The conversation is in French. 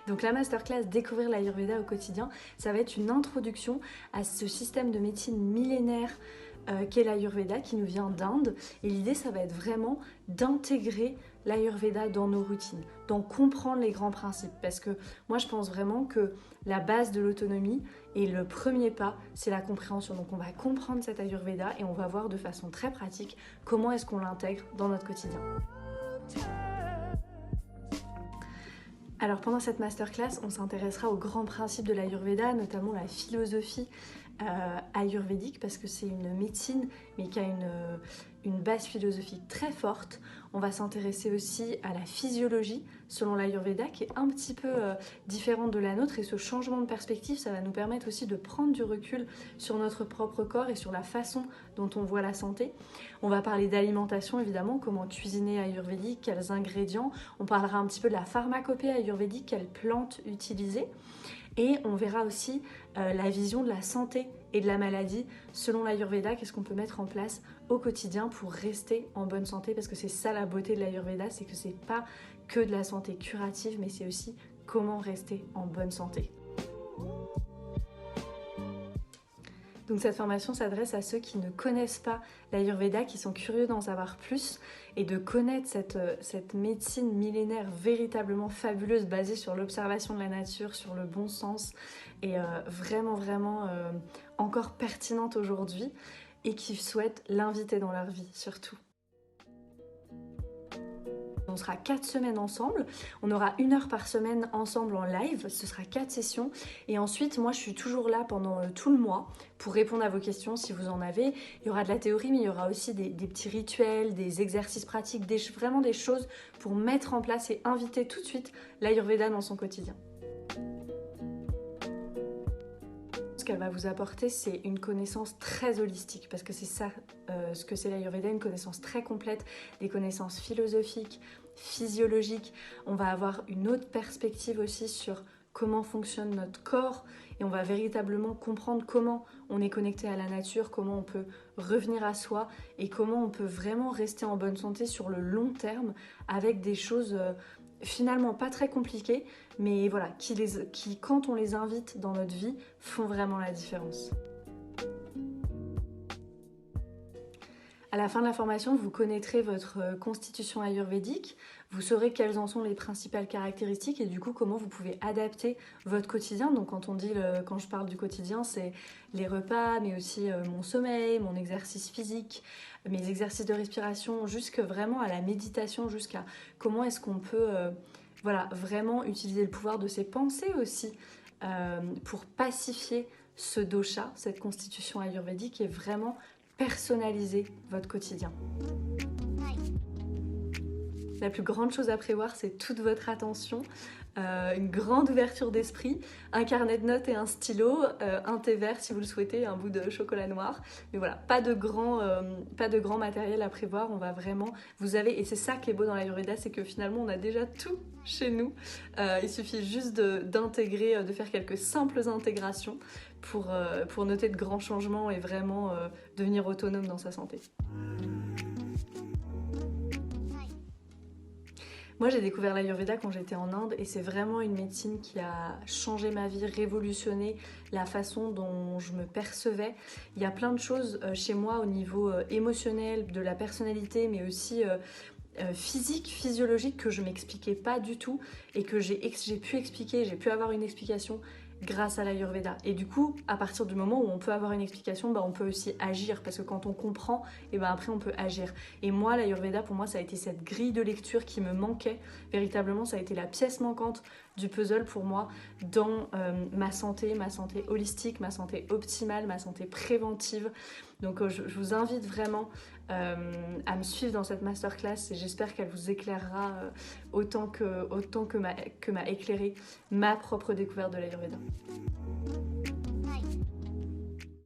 Donc la masterclass Découvrir l'Ayurveda au quotidien, ça va être une introduction à ce système de médecine millénaire qu'est l'Ayurveda, qui nous vient d'Inde. Et l'idée, ça va être vraiment d'intégrer l'Ayurveda dans nos routines, d'en comprendre les grands principes. Parce que moi, je pense vraiment que la base de l'autonomie et le premier pas, c'est la compréhension. Donc on va comprendre cet Ayurveda et on va voir de façon très pratique comment est-ce qu'on l'intègre dans notre quotidien. Alors pendant cette masterclass, on s'intéressera aux grands principes de l'Ayurveda, notamment la philosophie ayurvédique, parce que c'est une médecine mais qui a une base philosophique très forte. On va s'intéresser aussi à la physiologie selon l'Ayurveda, qui est un petit peu différente de la nôtre, et ce changement de perspective, ça va nous permettre aussi de prendre du recul sur notre propre corps et sur la façon dont on voit la santé. On va parler d'alimentation évidemment, comment cuisiner ayurvédique, quels ingrédients. On parlera un petit peu de la pharmacopée ayurvédique, quelles plantes utiliser. Et on verra aussi la vision de la santé et de la maladie selon l'Ayurveda, qu'est-ce qu'on peut mettre en place au quotidien pour rester en bonne santé, parce que c'est ça la beauté de l'Ayurveda, c'est que c'est pas que de la santé curative, mais c'est aussi comment rester en bonne santé. Donc cette formation s'adresse à ceux qui ne connaissent pas l'Ayurveda, qui sont curieux d'en savoir plus et de connaître cette médecine millénaire véritablement fabuleuse, basée sur l'observation de la nature, sur le bon sens, et vraiment encore pertinente aujourd'hui, et qui souhaitent l'inviter dans leur vie surtout. On sera 4 semaines ensemble, on aura 1 heure par semaine ensemble en live, ce sera 4 sessions, et ensuite moi je suis toujours là pendant tout le mois pour répondre à vos questions si vous en avez. Il y aura de la théorie, mais il y aura aussi des petits rituels, des exercices pratiques, vraiment des choses pour mettre en place et inviter tout de suite l'Ayurveda dans son quotidien. Ce qu'elle va vous apporter, c'est une connaissance très holistique, parce que c'est ça ce que c'est l'Ayurveda, une connaissance très complète, des connaissances philosophiques, physiologiques. On va avoir une autre perspective aussi sur comment fonctionne notre corps, et on va véritablement comprendre comment on est connecté à la nature, comment on peut revenir à soi, et comment on peut vraiment rester en bonne santé sur le long terme avec des choses finalement pas très compliquées, mais voilà, qui quand on les invite dans notre vie, font vraiment la différence. À la fin de la formation, vous connaîtrez votre constitution ayurvédique, vous saurez quelles en sont les principales caractéristiques et du coup comment vous pouvez adapter votre quotidien. Donc quand je parle du quotidien, c'est les repas, mais aussi mon sommeil, mon exercice physique, mes exercices de respiration, jusque vraiment à la méditation, jusqu'à comment est-ce qu'on peut vraiment utiliser le pouvoir de ses pensées aussi pour pacifier ce dosha, cette constitution ayurvédique, et vraiment personnaliser votre quotidien. La plus grande chose à prévoir, c'est toute votre attention, une grande ouverture d'esprit, un carnet de notes et un stylo, un thé vert si vous le souhaitez, un bout de chocolat noir. Mais voilà, pas de grand matériel à prévoir. On va vraiment, et c'est ça qui est beau dans l'Ayurveda, c'est que finalement on a déjà tout chez nous. Il suffit juste d'intégrer, de faire quelques simples intégrations pour noter de grands changements et vraiment devenir autonome dans sa santé. Moi, j'ai découvert l'Ayurveda quand j'étais en Inde, et c'est vraiment une médecine qui a changé ma vie, révolutionné la façon dont je me percevais. Il y a plein de choses chez moi au niveau émotionnel, de la personnalité, mais aussi physique, physiologique, que je m'expliquais pas du tout et que j'ai pu avoir une explication grâce à l'Ayurveda. Et du coup, à partir du moment où on peut avoir une explication, on peut aussi agir, parce que quand on comprend, après on peut agir. Et moi, l'Ayurveda, pour moi, ça a été cette grille de lecture qui me manquait. Véritablement, ça a été la pièce manquante du puzzle pour moi dans ma santé holistique, ma santé optimale, ma santé préventive. Donc je vous invite vraiment à me suivre dans cette masterclass, et j'espère qu'elle vous éclairera autant que m'a éclairé ma propre découverte de l'Ayurveda.